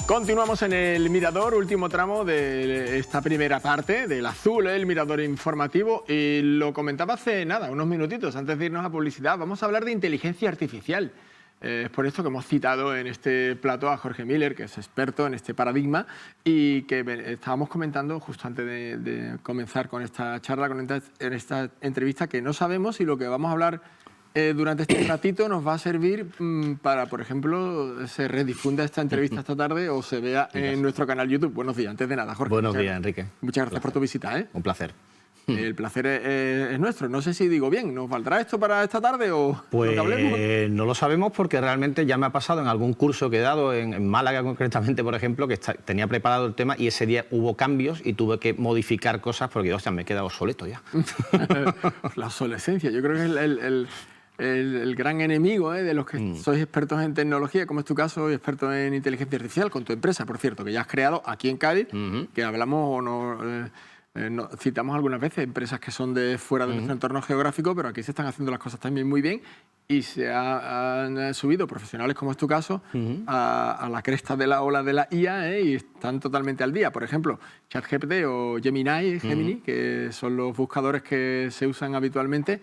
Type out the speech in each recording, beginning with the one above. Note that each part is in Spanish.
Continuamos en el Mirador, último tramo de esta primera parte, del azul, el Mirador informativo. Y lo comentaba hace nada, unos minutitos antes de irnos a publicidad. Vamos a hablar de inteligencia artificial. Es por esto que hemos citado en este plató a Jorge Miller, que es experto en este paradigma, y que estábamos comentando justo antes de comenzar con esta charla, en esta entrevista, que no sabemos si lo que vamos a hablar durante este ratito nos va a servir para, por ejemplo, se redifunda esta entrevista esta tarde o se vea en nuestro canal YouTube. Buenos días, antes de nada, Jorge. Buenos días, Enrique. Muchas gracias por tu visita. Un placer. El placer es nuestro. No sé si digo bien, ¿nos valdrá esto para esta tarde o pues lo que hablemos? No lo sabemos porque realmente ya me ha pasado en algún curso que he dado, en Málaga concretamente, por ejemplo, que tenía preparado el tema y ese día hubo cambios y tuve que modificar cosas porque, hostia, me he quedado obsoleto ya. La obsolescencia, yo creo que es el gran enemigo de los que sois expertos en tecnología, como es tu caso, y experto en inteligencia artificial, con tu empresa, por cierto, que ya has creado aquí en Cádiz, que hablamos o no... citamos algunas veces empresas que son de fuera de nuestro entorno geográfico, pero aquí se están haciendo las cosas también muy bien y se han subido profesionales, como es tu caso, a la cresta de la ola de la IA y están totalmente al día. Por ejemplo, ChatGPT o Gemini, que son los buscadores que se usan habitualmente,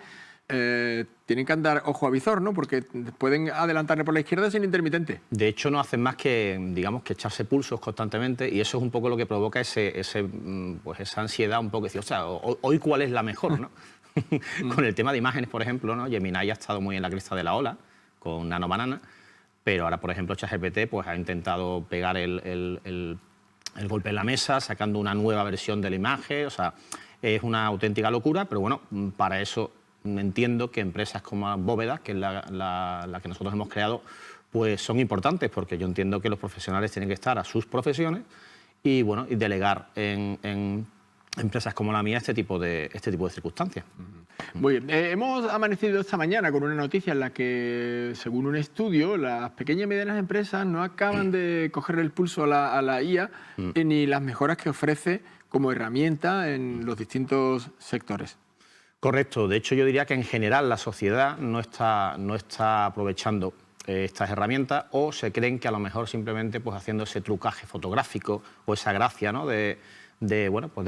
tienen que andar ojo a visor, ¿no? Porque pueden adelantarle por la izquierda sin intermitente. De hecho, no hacen más que, digamos, que echarse pulsos constantemente y eso es un poco lo que provoca pues esa ansiedad un poco, decir, o sea, hoy cuál es la mejor, ¿no? Con el tema de imágenes, por ejemplo, ¿no? Gemini ha estado muy en la cresta de la ola con Nano Banana, pero ahora, por ejemplo, ChatGPT pues, ha intentado pegar el golpe en la mesa, sacando una nueva versión de la imagen, o sea, es una auténtica locura, pero bueno, para eso entiendo que empresas como Bóveda, que es la que nosotros hemos creado, pues son importantes, porque yo entiendo que los profesionales tienen que estar a sus profesiones y, bueno, y delegar en empresas como la mía este tipo de circunstancias. Muy bien. Hemos amanecido esta mañana con una noticia en la que, según un estudio, las pequeñas y medianas empresas no acaban de coger el pulso a la IA ni las mejoras que ofrece como herramienta en los distintos sectores. Correcto. De hecho, yo diría que en general la sociedad no está aprovechando estas herramientas o se creen que a lo mejor simplemente pues, haciendo ese trucaje fotográfico o esa gracia, ¿no? de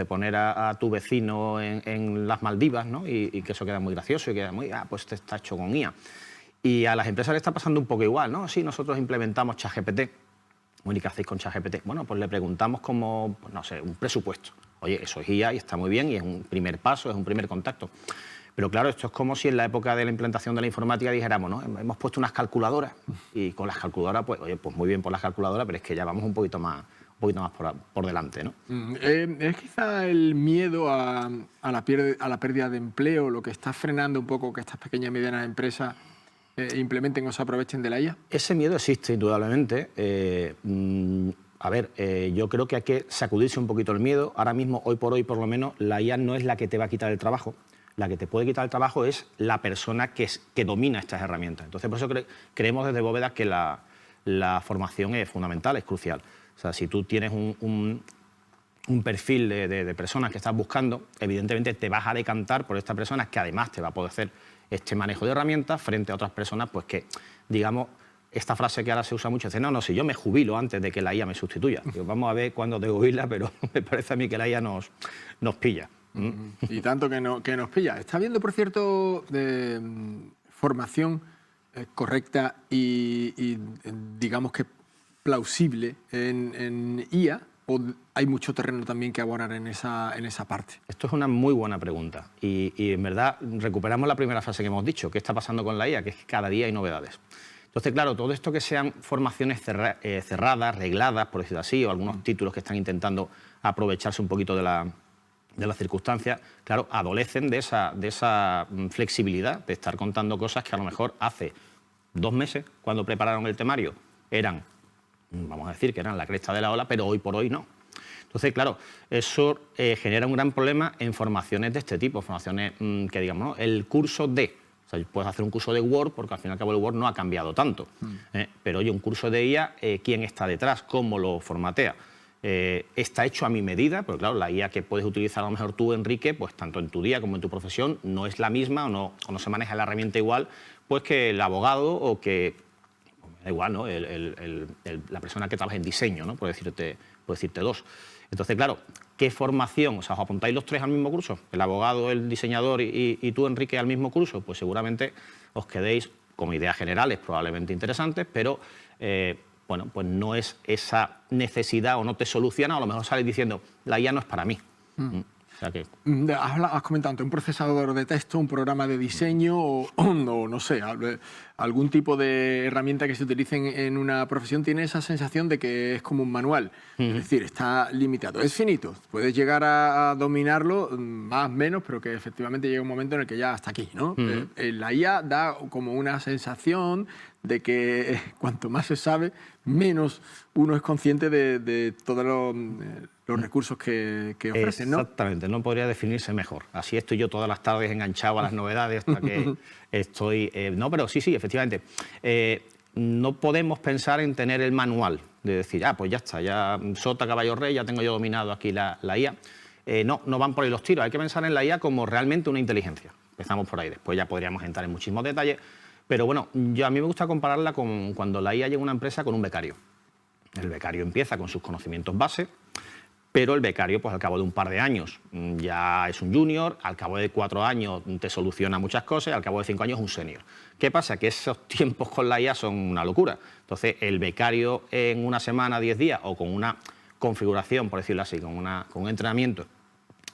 poner a tu vecino en las Maldivas, ¿no? y que eso queda muy gracioso y queda muy, pues este está hecho con IA. Y a las empresas le está pasando un poco igual, ¿no? Sí, nosotros implementamos ChatGPT. Bueno, ¿y qué hacéis con ChatGPT? Bueno, pues le preguntamos como, pues no sé, un presupuesto. Oye, eso es IA y está muy bien y es un primer paso, es un primer contacto. Pero claro, esto es como si en la época de la implantación de la informática dijéramos, ¿no? Hemos puesto unas calculadoras y con las calculadoras, pues, oye, pues muy bien por las calculadoras, pero es que ya vamos un poquito más por delante, ¿no? ¿Es quizá el miedo a la pérdida de empleo lo que está frenando un poco que estas pequeñas y medianas empresas implementen o se aprovechen de la IA? Ese miedo existe, indudablemente. Yo creo que hay que sacudirse un poquito el miedo. Ahora mismo, hoy por hoy, por lo menos, la IA no es la que te va a quitar el trabajo. La que te puede quitar el trabajo es la persona que domina estas herramientas. Entonces, por eso creemos desde Bóveda que la formación es fundamental, es crucial. O sea, si tú tienes un perfil de personas que estás buscando, evidentemente te vas a decantar por esta persona que además te va a poder hacer este manejo de herramientas frente a otras personas pues que, digamos, esta frase que ahora se usa mucho, dice, no, si yo me jubilo antes de que la IA me sustituya. Digo, vamos a ver cuándo te jubilas, pero me parece a mí que la IA nos pilla. Y tanto que nos pilla. Está habiendo, por cierto, formación correcta y digamos que plausible en IA, o hay mucho terreno también que abonar en esa parte. Esto es una muy buena pregunta y en verdad recuperamos la primera frase que hemos dicho, ¿qué está pasando con la IA? Que es que cada día hay novedades. Entonces, claro, todo esto que sean formaciones cerradas, regladas, por decirlo así, o algunos títulos que están intentando aprovecharse un poquito de las circunstancias, claro, adolecen de esa flexibilidad, de estar contando cosas que a lo mejor hace 2 meses, cuando prepararon el temario, eran, vamos a decir, que eran la cresta de la ola, pero hoy por hoy no. Entonces, claro, eso genera un gran problema en formaciones de este tipo, formaciones que, digamos, ¿no? El curso de... O sea, puedes hacer un curso de Word, porque al fin y al cabo el Word no ha cambiado tanto. Pero, oye, un curso de IA, ¿quién está detrás? ¿Cómo lo formatea? Está hecho a mi medida, pero claro, la IA que puedes utilizar a lo mejor tú, Enrique, pues tanto en tu día como en tu profesión, no es la misma o no se maneja la herramienta igual pues que el abogado o que da igual, ¿no? La persona que trabaja en diseño, ¿no? Por decirte dos. Entonces, claro, ¿qué formación? O sea, ¿os apuntáis los tres al mismo curso? El abogado, el diseñador y tú, Enrique, al mismo curso. Pues seguramente os quedéis con ideas generales probablemente interesantes, pero bueno, pues no es esa necesidad o no te soluciona, o a lo mejor sales diciendo, la IA no es para mí. O sea que... Has comentado antes un procesador de texto, un programa de diseño o no sé, algún tipo de herramienta que se utilice en una profesión tiene esa sensación de que es como un manual. Es decir, está limitado. Es finito. Puedes llegar a dominarlo más o menos, pero que efectivamente llega un momento en el que ya hasta aquí, ¿no? La IA da como una sensación de que cuanto más se sabe, menos uno es consciente de todos los recursos que ofrecen, ¿no? Exactamente, no podría definirse mejor. Así estoy yo todas las tardes enganchado a las novedades hasta que estoy... no, pero sí, efectivamente. No podemos pensar en tener el manual, de decir, pues ya está, ya sota, caballo, rey, ya tengo yo dominado aquí la IA. No van por ahí los tiros. Hay que pensar en la IA como realmente una inteligencia. Empezamos por ahí, después ya podríamos entrar en muchísimos detalles. Pero bueno, a mí me gusta compararla con cuando la IA llega a una empresa con un becario. El becario empieza con sus conocimientos base, pero el becario, pues al cabo de un par de años ya es un junior, al cabo de 4 años te soluciona muchas cosas, y al cabo de 5 años es un senior. ¿Qué pasa? Que esos tiempos con la IA son una locura. Entonces, el becario en una semana, 10 días, o con una configuración, por decirlo así, con un entrenamiento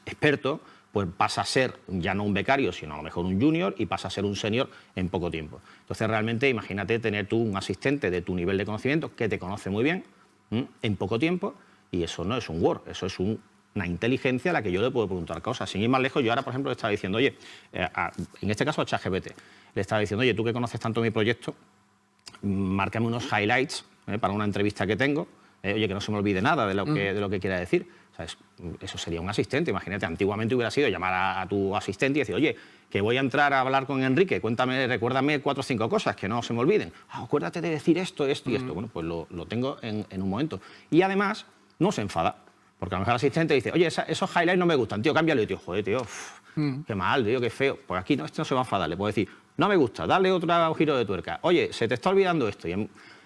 experto, pues pasa a ser ya no un becario, sino a lo mejor un junior, y pasa a ser un senior en poco tiempo. Entonces, realmente, imagínate tener tú un asistente de tu nivel de conocimiento que te conoce muy bien en poco tiempo, y eso no es un Word, eso es una inteligencia a la que yo le puedo preguntar cosas. Sin ir más lejos, yo ahora, por ejemplo, le estaba diciendo, oye, en este caso a ChatGPT, le estaba diciendo, oye, tú que conoces tanto mi proyecto, márcame unos highlights para una entrevista que tengo, oye, que no se me olvide nada de lo que quiera decir. O sea, eso sería un asistente. Imagínate, antiguamente hubiera sido llamar a tu asistente y decir, oye, que voy a entrar a hablar con Enrique, recuérdame 4 o 5 cosas que no se me olviden. Acuérdate de decir esto y esto. Bueno, pues lo tengo en un momento. Y además, no se enfada, porque a lo mejor el asistente dice, oye, esos highlights no me gustan, tío, cámbialo. Y tío, joder, tío, qué mal, tío, qué feo. Pues aquí no, este no se va a enfadar, le puedo decir, no me gusta, dale otro giro de tuerca. Oye, se te está olvidando esto. Y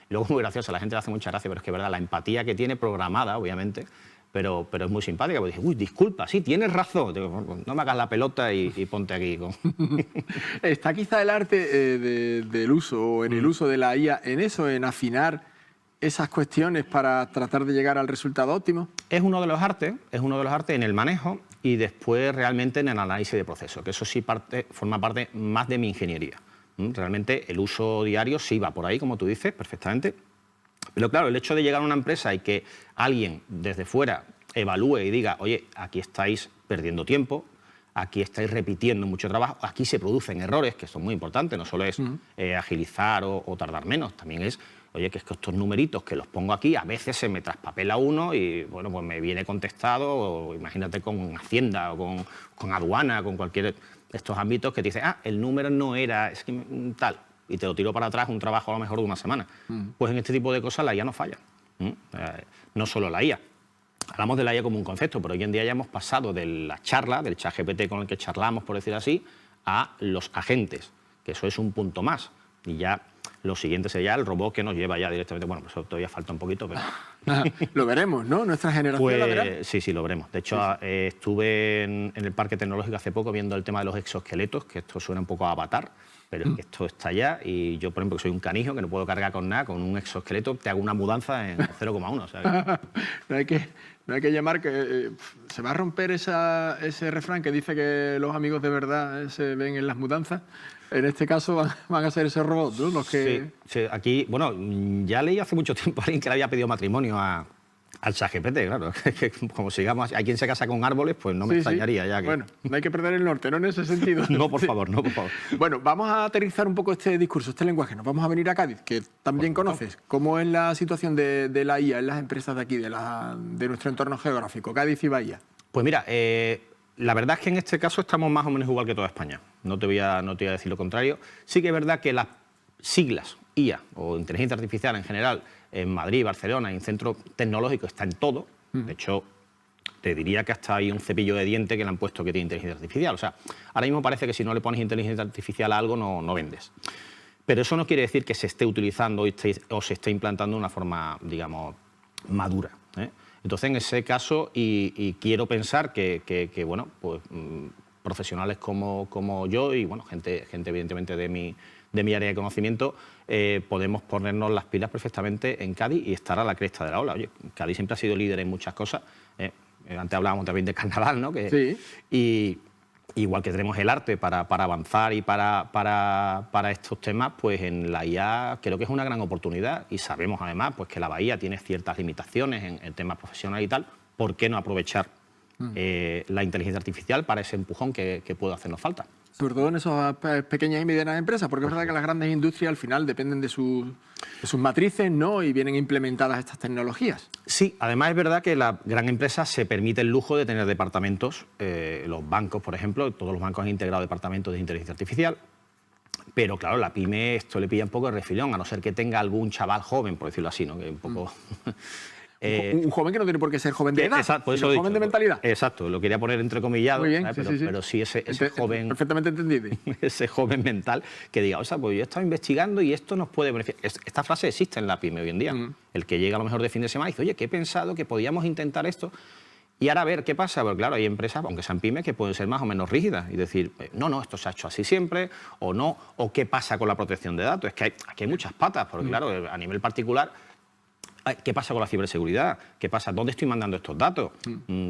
luego es muy gracioso, la gente le hace mucha gracia, pero es que, verdad, la empatía que tiene programada, obviamente, pero es muy simpática, porque dice, uy, disculpa, sí, tienes razón. Digo, no me hagas la pelota y ponte aquí. ¿Está quizá el arte del uso, o en el uso de la IA, en eso, en afinar esas cuestiones para tratar de llegar al resultado óptimo? Es uno de los artes en el manejo y después realmente en el análisis de procesos, que eso sí forma parte más de mi ingeniería. Realmente el uso diario sí va por ahí, como tú dices, perfectamente. Pero claro, el hecho de llegar a una empresa y que alguien desde fuera evalúe y diga, oye, aquí estáis perdiendo tiempo, aquí estáis repitiendo mucho trabajo, aquí se producen errores, que son muy importantes, no solo es agilizar o tardar menos, también es, oye, que es que estos numeritos que los pongo aquí, a veces se me traspapela uno y, bueno, pues me viene contestado, o imagínate con Hacienda o con aduana, con cualquier de estos ámbitos que te dice, el número no era, es que tal, y te lo tiro para atrás un trabajo a lo mejor de una semana. Pues en este tipo de cosas la IA no falla. No solo la IA. Hablamos de la IA como un concepto, pero hoy en día ya hemos pasado de la charla, del ChatGPT con el que charlamos, por decir así, a los agentes, que eso es un punto más. Y ya lo siguiente sería el robot que nos lleva ya directamente. Bueno, pues eso todavía falta un poquito, pero... Lo veremos, ¿no? Nuestra generación pues, la verá. Sí, lo veremos. De hecho, estuve en el Parque Tecnológico hace poco viendo el tema de los exoesqueletos, que esto suena un poco a Avatar, pero es que esto está ya, y yo, por ejemplo, que soy un canijo, que no puedo cargar con nada, con un exoesqueleto te hago una mudanza en 0,1. O sea, no hay que llamar que se va a romper ese refrán que dice que los amigos de verdad se ven en las mudanzas. En este caso van a ser esos robots, ¿no? Los que... Sí, aquí, bueno, ya leí hace mucho tiempo a alguien que le había pedido matrimonio al ChatGPT, claro. Que como sigamos, hay quien se casa con árboles, pues no me extrañaría ya que... Bueno, no hay que perder el norte, ¿no? En ese sentido. No, por favor, no, por favor. Bueno, vamos a aterrizar un poco este discurso, este lenguaje. Nos vamos a venir a Cádiz, que también conoces. ¿Cómo es la situación de la IA en las empresas de aquí, de nuestro entorno geográfico, Cádiz y Bahía? Pues mira, la verdad es que en este caso estamos más o menos igual que toda España. No te voy a decir lo contrario. Sí que es verdad que las siglas IA o inteligencia artificial en general en Madrid, Barcelona y en centro tecnológico está en todo. De hecho, te diría que hasta hay un cepillo de diente que le han puesto que tiene inteligencia artificial. O sea, ahora mismo parece que si no le pones inteligencia artificial a algo no vendes. Pero eso no quiere decir que se esté utilizando o se esté implantando de una forma, digamos, madura, ¿eh? Entonces, en ese caso, y quiero pensar que bueno, pues profesionales como yo y bueno, gente evidentemente de mi área de conocimiento, podemos ponernos las pilas perfectamente en Cádiz y estar a la cresta de la ola. Oye, Cádiz siempre ha sido líder en muchas cosas. Antes hablábamos también de carnaval, ¿no? Sí. Y igual que tenemos el arte para avanzar y para estos temas, pues en la IA creo que es una gran oportunidad y sabemos además pues, que la Bahía tiene ciertas limitaciones en temas profesionales y tal. ¿Por qué no aprovechar la inteligencia artificial para ese empujón que puede hacernos falta? Sobre todo en esas pequeñas y medianas empresas, porque es verdad que las grandes industrias al final dependen de sus matrices, ¿no? Y vienen implementadas estas tecnologías. Sí, además es verdad que la gran empresa se permite el lujo de tener departamentos, los bancos, por ejemplo, todos los bancos han integrado departamentos de inteligencia artificial, pero claro, la pyme esto le pilla un poco de refilón, a no ser que tenga algún chaval joven, por decirlo así, ¿no? Que un poco... Un joven que no tiene por qué ser joven de edad, exacto, sino joven de mentalidad. Exacto, lo quería poner entrecomillado, Muy bien, pero sí ese joven... Perfectamente entendido. Ese joven mental que diga, o sea, pues yo he estado investigando y esto nos puede beneficiar. Esta frase existe en la pyme hoy en día. El que llega a lo mejor de fin de semana y dice, oye, que he pensado que podíamos intentar esto. Y ahora a ver qué pasa, porque claro, hay empresas, aunque sean pymes, que pueden ser más o menos rígidas y decir, no, esto se ha hecho así siempre, o no, o qué pasa con la protección de datos. Es que aquí hay muchas patas, porque claro, a nivel particular... ¿Qué pasa con la ciberseguridad? ¿Qué pasa? ¿Dónde estoy mandando estos datos?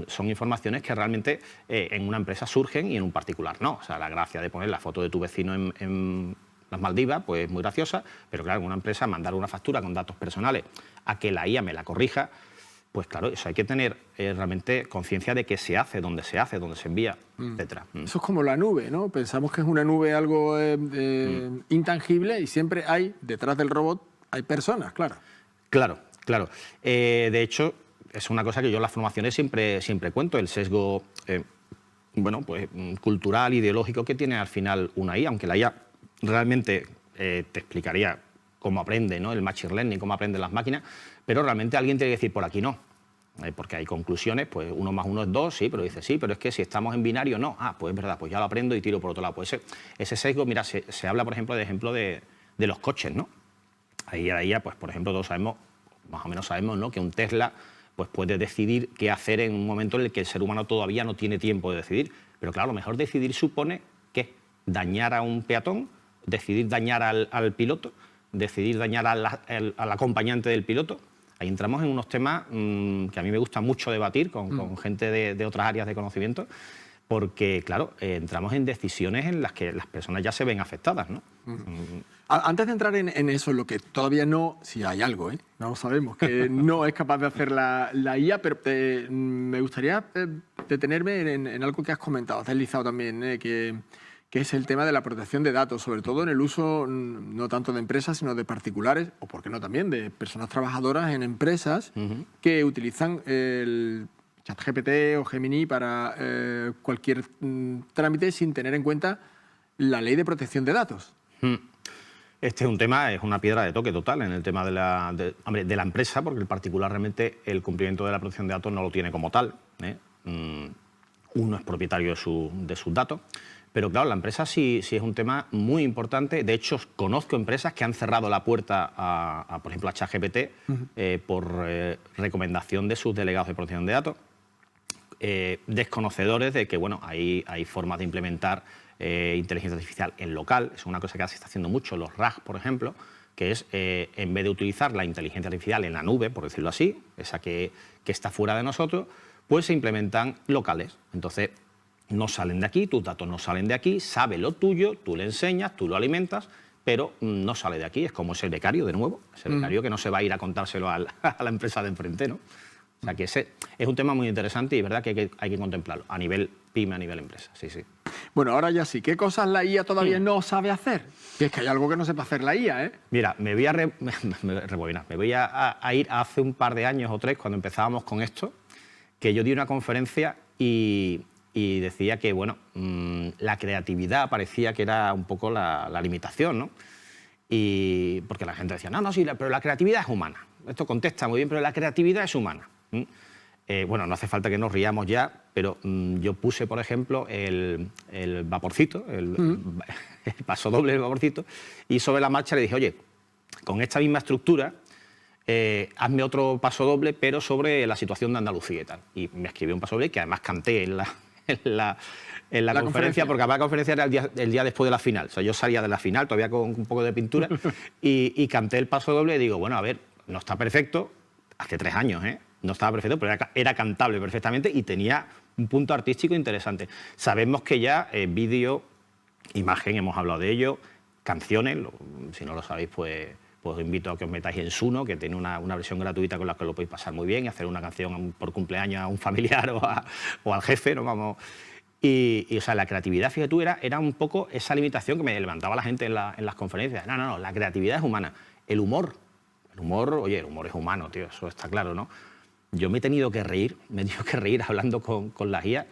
Son informaciones que realmente en una empresa surgen y en un particular no. O sea, la gracia de poner la foto de tu vecino en las Maldivas, pues es muy graciosa, pero claro, en una empresa mandar una factura con datos personales a que la IA me la corrija, pues claro, eso hay que tener realmente conciencia de qué se hace, dónde se envía, etcétera. Eso es como la nube, ¿no? Pensamos que es una nube algo intangible y siempre hay, detrás del robot, hay personas, claro. Claro. De hecho, es una cosa que yo en las formaciones siempre cuento, el sesgo bueno, pues, cultural, ideológico que tiene al final una IA, aunque la IA realmente te explicaría cómo aprende, ¿no? El machine learning, cómo aprenden las máquinas, pero realmente alguien tiene que decir por aquí no. Porque hay conclusiones, pues 1 más 1 es 2, sí, pero dice sí, pero es que si estamos en binario, no. Pues es verdad, pues ya lo aprendo y tiro por otro lado. Pues ese sesgo, mira, se habla, por ejemplo, de los coches, ¿no? Ahí, pues, por ejemplo, todos sabemos, más o menos sabemos, ¿no?, que un Tesla pues, puede decidir qué hacer en un momento en el que el ser humano todavía no tiene tiempo de decidir. Pero claro, a lo mejor decidir supone que dañar a un peatón, decidir dañar al piloto, decidir dañar al acompañante del piloto. Ahí entramos en unos temas que a mí me gusta mucho debatir con gente de otras áreas de conocimiento, porque, claro, entramos en decisiones en las que las personas ya se ven afectadas, ¿no? Antes de entrar en eso, lo que todavía no, si hay algo, no lo sabemos, que no es capaz de hacer la IA, pero me gustaría detenerme en algo que has comentado, has deslizado también, que es el tema de la protección de datos, sobre todo en el uso no tanto de empresas, sino de particulares, o por qué no también, de personas trabajadoras en empresas que utilizan el ChatGPT o Gemini para cualquier trámite sin tener en cuenta la ley de protección de datos. Este es un tema, es una piedra de toque total en el tema de la empresa, porque el particular realmente el cumplimiento de la protección de datos no lo tiene como tal. Uno es propietario de sus datos, pero claro, la empresa sí es un tema muy importante. De hecho, conozco empresas que han cerrado la puerta por ejemplo, a ChatGPT por recomendación de sus delegados de protección de datos, desconocedores de que bueno, hay formas de implementar inteligencia artificial en local. Es una cosa que se está haciendo mucho, los RAG, por ejemplo, que es, en vez de utilizar la inteligencia artificial en la nube, por decirlo así, esa que está fuera de nosotros, pues se implementan locales. Entonces, no salen de aquí, tus datos no salen de aquí, sabe lo tuyo, tú le enseñas, tú lo alimentas, pero no sale de aquí. Es como ese becario, de nuevo, ese becario que no se va a ir a contárselo a la empresa de enfrente, ¿no? O sea, que ese es un tema muy interesante y es verdad que hay que contemplarlo a nivel pyme, a nivel empresa. Sí. Bueno, ahora ya sí. ¿Qué cosas la IA todavía no sabe hacer? Y es que hay algo que no sepa hacer la IA, ¿eh? Mira, me voy a rebobinar. Me voy a ir a hace un par de años o 3, cuando empezábamos con esto, que yo di una conferencia y decía que, bueno, la creatividad parecía que era un poco la limitación, ¿no? Y porque la gente decía, no, sí, pero la creatividad es humana. Esto contesta muy bien, pero la creatividad es humana. Bueno, no hace falta que nos riamos ya pero yo puse, por ejemplo, el vaporcito, el pasodoble del vaporcito, y sobre la marcha le dije, oye, con esta misma estructura, hazme otro pasodoble, pero sobre la situación de Andalucía y tal. Y me escribió un pasodoble que además canté en la conferencia, porque además la conferencia era el día después de la final. O sea, yo salía de la final todavía con un poco de pintura y canté el pasodoble y digo, bueno, a ver, no está perfecto, hace 3 años, no estaba perfecto, pero era cantable perfectamente y tenía un punto artístico interesante. Sabemos que ya vídeo, imagen, hemos hablado de ello, canciones, si no lo sabéis, pues os invito a que os metáis en Suno, que tiene una versión gratuita con la que lo podéis pasar muy bien y hacer una canción por cumpleaños a un familiar o al jefe, ¿no? Vamos. Y o sea, la creatividad, fíjate tú, era un poco esa limitación que me levantaba la gente en las conferencias. No, la creatividad es humana. El humor, oye, el humor es humano, tío, eso está claro, ¿no? Yo me he tenido que reír hablando con la IA.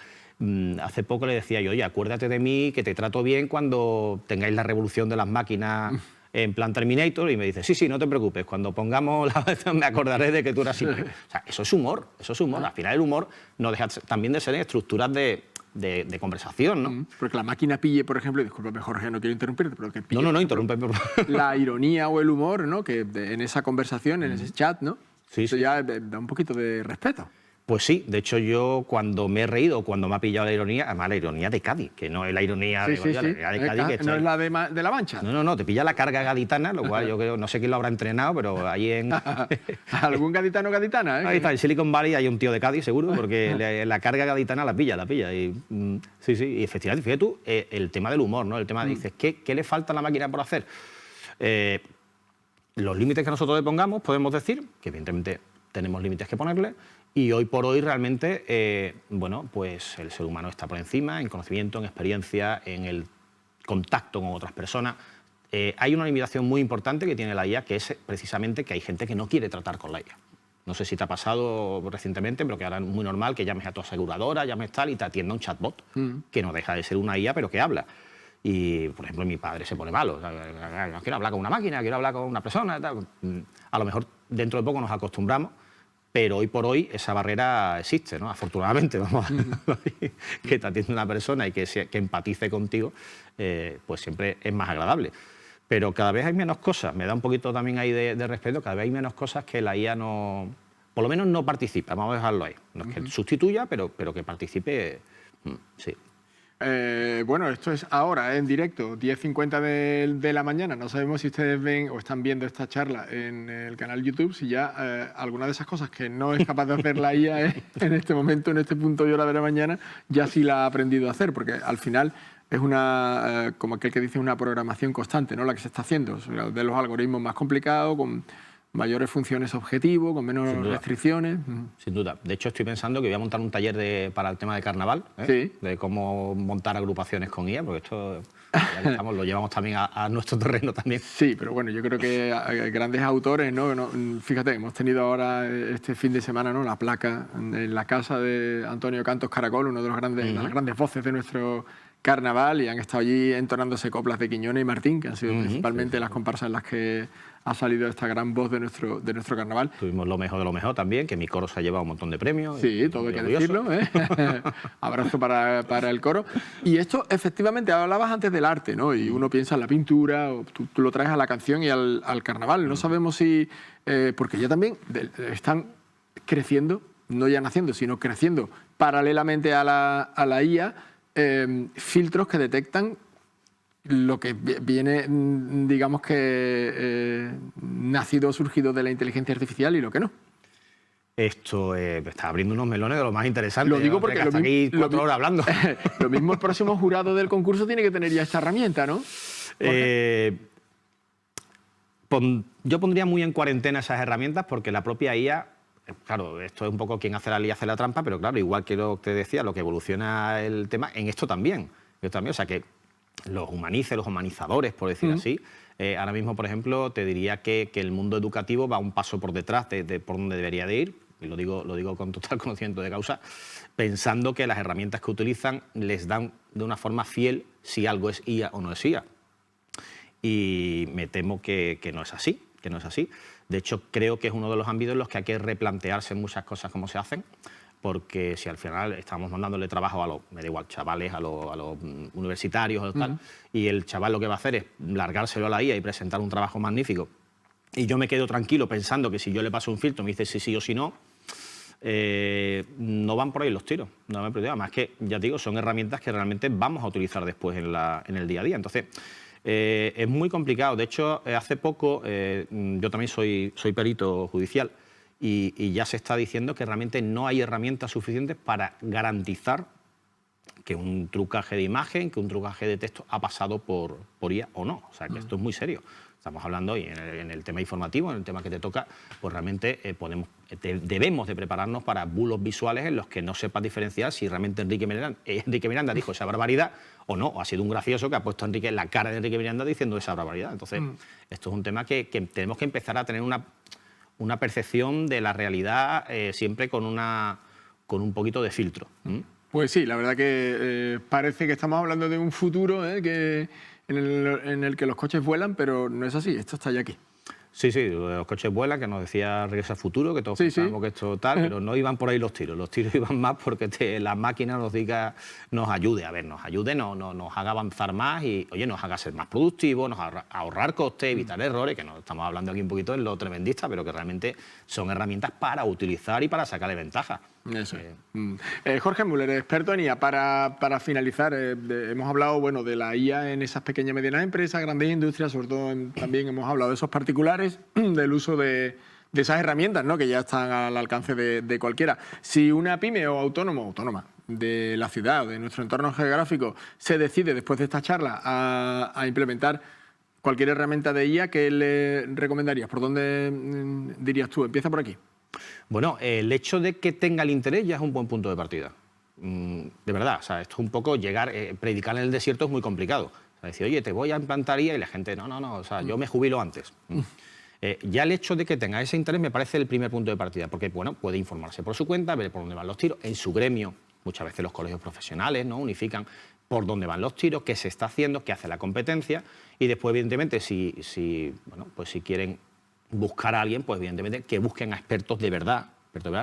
Hace poco le decía yo, oye, acuérdate de mí, que te trato bien cuando tengáis la revolución de las máquinas en plan Terminator, y me dice, sí, no te preocupes, cuando pongamos me acordaré de que tú eras simple. O sea, eso es humor. Al final el humor no deja también de ser en estructuras de conversación, ¿no? Porque la máquina pille, por ejemplo, discúlpame, Jorge, no quiero interrumpirte, pero que pille, no, interrumpe. La ironía o el humor, ¿no? Que en esa conversación, en ese chat, ¿no? Sí, eso ya da un poquito de respeto. Pues sí, de hecho yo cuando me he reído, cuando me ha pillado la ironía, además la ironía de Cádiz, que no es la ironía de Cádiz. No es la de La Mancha. No, te pilla la carga gaditana, lo cual yo creo, no sé quién lo habrá entrenado, pero ahí en... ¿Algún gaditano o gaditana? Ahí está, en Silicon Valley hay un tío de Cádiz, seguro, porque la carga gaditana la pilla. Y, sí, y efectivamente, fíjate tú, el tema del humor, ¿no? El tema de, dices, ¿qué le falta a la máquina por hacer? Los límites que nosotros le pongamos, podemos decir, que evidentemente tenemos límites que ponerle, y hoy por hoy realmente, bueno, pues el ser humano está por encima en conocimiento, en experiencia, en el contacto con otras personas. Hay una limitación muy importante que tiene la IA, que es precisamente que hay gente que no quiere tratar con la IA. No sé si te ha pasado recientemente, pero que ahora es muy normal que llames a tu aseguradora, llames tal y te atienda un chatbot, que no deja de ser una IA, pero que habla. Y, por ejemplo, mi padre se pone malo. O sea, no quiero hablar con una máquina, quiero hablar con una persona. Tal. A lo mejor dentro de poco nos acostumbramos, pero hoy por hoy esa barrera existe, ¿no? Afortunadamente, vamos a que te atienda una persona y que empatice contigo, pues siempre es más agradable. Pero cada vez hay menos cosas, me da un poquito también ahí de respeto, cada vez hay menos cosas que la IA no, por lo menos no participa, vamos a dejarlo ahí. No es que sustituya, pero que participe, sí. Bueno, esto es ahora, en directo, 10:50 de la mañana. No sabemos si ustedes ven o están viendo esta charla en el canal YouTube, si ya alguna de esas cosas que no es capaz de hacer la IA en este momento, en este punto y hora de la mañana, ya sí la ha aprendido a hacer, porque al final es una, como aquel que dice, una programación constante, ¿no? La que se está haciendo, de los algoritmos más complicados, con mayores funciones objetivo, con menos restricciones. Sin duda. De hecho, estoy pensando que voy a montar un taller para el tema de carnaval, de cómo montar agrupaciones con IA, porque esto ya que estamos, lo llevamos también a nuestro terreno también. Sí, pero bueno, yo creo que grandes autores, ¿no? Fíjate, hemos tenido ahora este fin de semana, ¿no? La placa en la casa de Antonio Cantos Caracol, uno de los las grandes voces de nuestro carnaval, y han estado allí entonándose coplas de Quiñones y Martín, que han sido principalmente las comparsas en las que ha salido esta gran voz de nuestro carnaval. Tuvimos lo mejor de lo mejor también, que mi coro se ha llevado un montón de premios. Sí, todo hay que decirlo, ¿eh? Abrazo para el coro. Y esto, efectivamente, hablabas antes del arte, ¿no? Y uno piensa en la pintura, o tú lo traes a la canción y al carnaval. No sabemos si... porque ya también están creciendo, no ya naciendo, sino creciendo paralelamente a la IA, filtros que detectan lo que viene, digamos que nacido o surgido de la inteligencia artificial y lo que no. Esto está abriendo unos melones de lo más interesantes. Lo digo porque aquí 4 horas hablando. Lo mismo el próximo jurado del concurso tiene que tener ya esta herramienta, ¿no? Yo pondría muy en cuarentena esas herramientas porque la propia IA, claro, esto es un poco quien hace la IA hace la trampa, pero claro, igual que lo que te decía, lo que evoluciona el tema, en esto también. O sea, que los humanices, los humanizadores, por decir así. Ahora mismo, por ejemplo, te diría que el mundo educativo va un paso por detrás de por donde debería de ir, y lo digo con total conocimiento de causa, pensando que las herramientas que utilizan les dan de una forma fiel si algo es IA o no es IA. Y me temo que no es así, De hecho, creo que es uno de los ámbitos en los que hay que replantearse muchas cosas como se hacen. porque si al final estamos mandándole trabajo a los, me da igual, chavales, a los universitarios o tal, y el chaval lo que va a hacer es largárselo a la IA y presentar un trabajo magnífico, y yo me quedo tranquilo pensando que si yo le paso un filtro me dice si sí o si no, no van por ahí los tiros. No me preocupa. Además que, ya te digo, son herramientas que realmente vamos a utilizar después en el día a día. Entonces, es muy complicado. De hecho, hace poco, yo también soy perito judicial y ya se está diciendo que realmente no hay herramientas suficientes para garantizar que un trucaje de imagen, que un trucaje de texto ha pasado por IA o no. O sea, que esto es muy serio. Estamos hablando hoy en el tema informativo, en el tema que te toca, pues realmente debemos de prepararnos para bulos visuales en los que no sepas diferenciar si realmente Enrique Miranda dijo esa barbaridad o no, o ha sido un gracioso que ha puesto la cara de Enrique Miranda diciendo esa barbaridad. Entonces, esto es un tema que tenemos que empezar a tener una percepción de la realidad siempre con un poquito de filtro. Pues sí, la verdad que parece que estamos hablando de un futuro en el que los coches vuelan, pero no es así, esto está ya aquí. Sí, los coches vuelan, que nos decía Regreso al Futuro, que todos pensábamos que esto tal, pero no iban por ahí los tiros iban más porque la máquina nos ayude, nos haga avanzar más y, oye, nos haga ser más productivos, nos haga ahorrar costes, evitar errores, que no estamos hablando aquí un poquito de lo tremendista, pero que realmente son herramientas para utilizar y para sacarle ventaja. Eso. Jorge Müller, experto en IA. Para finalizar, hemos hablado de la IA en esas pequeñas y medianas empresas, grandes industrias, sobre todo también hemos hablado de esos particulares, del uso de esas herramientas, ¿no?, que ya están al alcance de cualquiera. Si una pyme o autónoma de la ciudad o de nuestro entorno geográfico se decide después de esta charla a implementar cualquier herramienta de IA, ¿qué le recomendarías? ¿Por dónde dirías tú? Empieza por aquí. Bueno, el hecho de que tenga el interés ya es un buen punto de partida. De verdad, o sea, esto es un poco predicar en el desierto es muy complicado. O sea, decir, oye, te voy a implantar IA y la gente, no, o sea, yo me jubilo antes. Ya el hecho de que tenga ese interés me parece el primer punto de partida, porque, bueno, puede informarse por su cuenta, ver por dónde van los tiros. En su gremio, muchas veces los colegios profesionales, ¿no?, unifican por dónde van los tiros, qué se está haciendo, qué hace la competencia, y después, evidentemente, si quieren buscar a alguien, pues evidentemente que busquen a expertos de verdad,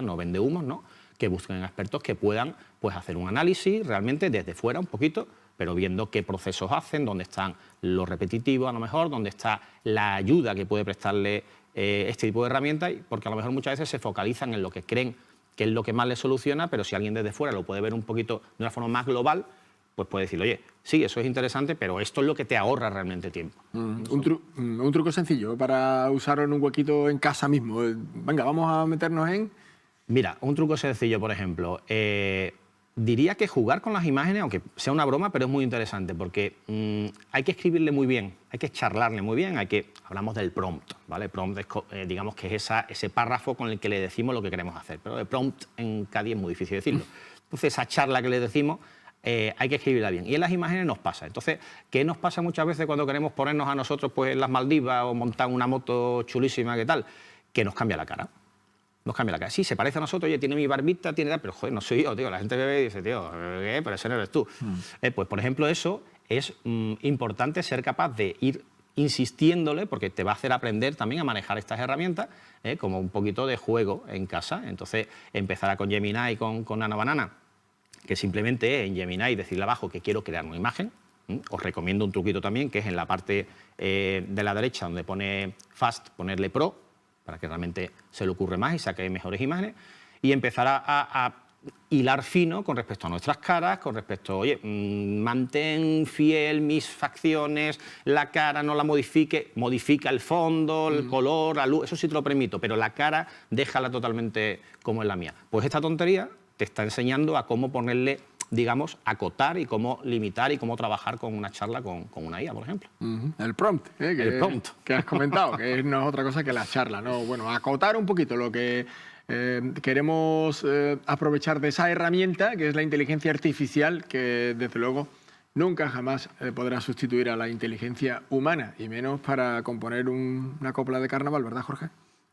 no vendehumos, ¿no?, que busquen a expertos que puedan hacer un análisis realmente desde fuera un poquito, pero viendo qué procesos hacen, dónde están los repetitivos a lo mejor, dónde está la ayuda que puede prestarle este tipo de herramientas, porque a lo mejor muchas veces se focalizan en lo que creen que es lo que más les soluciona, pero si alguien desde fuera lo puede ver un poquito de una forma más global, pues puede decir, oye, sí, eso es interesante, pero esto es lo que te ahorra realmente tiempo. Un truco sencillo para usarlo en un huequito en casa mismo. Venga, vamos a meternos en... Mira, un truco sencillo, por ejemplo. Diría que jugar con las imágenes, aunque sea una broma, pero es muy interesante, porque hay que escribirle muy bien, hay que charlarle muy bien, hablamos del prompt, ¿vale? Prompt es, digamos que es ese párrafo con el que le decimos lo que queremos hacer, pero el prompt en CADI es muy difícil decirlo. Entonces, esa charla que le decimos, hay que escribirla bien. Y en las imágenes nos pasa. Entonces, ¿qué nos pasa muchas veces cuando queremos ponernos a nosotros pues, en las Maldivas o montar una moto chulísima, ¿qué tal? Que nos cambia la cara. Sí, se parece a nosotros, oye, tiene mi barbita, tiene tal, pero joder, no soy yo, tío. La gente me ve y dice, tío, ¿qué? Pero ese no eres tú. Pues, por ejemplo, eso es importante ser capaz de ir insistiéndole, porque te va a hacer aprender también a manejar estas herramientas, como un poquito de juego en casa. Entonces, empezará con Gemini y con Nano Banana, que simplemente en Gemini decirle abajo que quiero crear una imagen. Os recomiendo un truquito también, que es en la parte de la derecha donde pone Fast, ponerle Pro, para que realmente se le ocurre más y saque mejores imágenes, y empezar a hilar fino con respecto a nuestras caras, con respecto, oye, mantén fiel mis facciones, la cara no la modifique, modifica el fondo, el color, la luz, eso sí te lo permito, pero la cara déjala totalmente como es la mía. Pues esta tontería te está enseñando a cómo ponerle, digamos, acotar y cómo limitar y cómo trabajar con una charla con una IA, por ejemplo. El prompt, el prompt que has comentado, que no es otra cosa que la charla, ¿no? Bueno, acotar un poquito lo que queremos aprovechar de esa herramienta, que es la inteligencia artificial, que desde luego nunca jamás podrá sustituir a la inteligencia humana, y menos para componer una copla de carnaval, ¿verdad, Jorge?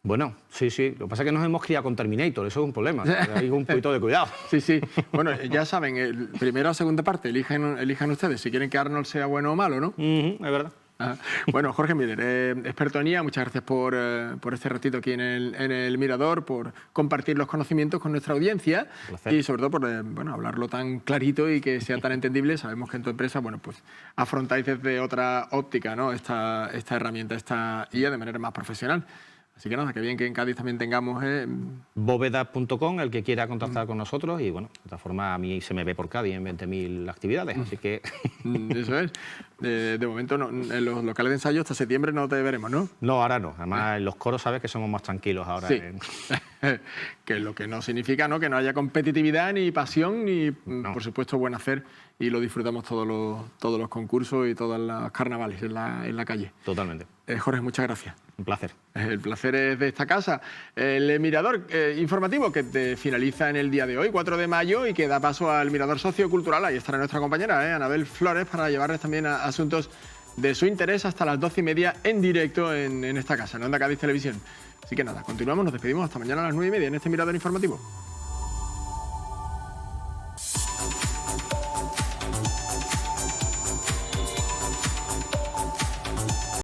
Bueno, sí. Lo que pasa es que nos hemos criado con Terminator, eso es un problema. Hay un poquito de cuidado. Sí. Bueno, ya saben, primera o segunda parte, elijan ustedes si quieren que Arnold sea bueno o malo, ¿no? Es verdad. Ajá. Bueno, Jorge Miller, experto en IA, muchas gracias por este ratito aquí en el Mirador, por compartir los conocimientos con nuestra audiencia y sobre todo por bueno, hablarlo tan clarito y que sea tan entendible. Sabemos que en tu empresa bueno, pues, afrontáis desde otra óptica, ¿no? esta herramienta, esta IA de manera más profesional. Así que nada, que bien que en Cádiz también tengamos... Bóveda.com, el que quiera contactar con nosotros y bueno, de otra forma a mí se me ve por Cádiz en 20.000 actividades, así que... Eso es. De momento no, en los locales de ensayo hasta septiembre no te veremos, ¿no? No, ahora no. Además en los coros sabes que somos más tranquilos ahora. Sí. Que lo que no significa, ¿no?, que no haya competitividad ni pasión ni, por supuesto, buen hacer y lo disfrutamos todos los concursos y todos los carnavales en la calle. Totalmente. Jorge, muchas gracias. Un placer. El placer es de esta casa. El Mirador informativo que finaliza en el día de hoy, 4 de mayo, y que da paso al Mirador Sociocultural. Ahí estará nuestra compañera, Anabel Flores, para llevarles también a asuntos de su interés hasta las 12:30 en directo en esta casa, en Onda Cádiz Televisión. Así que nada, continuamos, nos despedimos hasta mañana a las 9:30 en este Mirador informativo.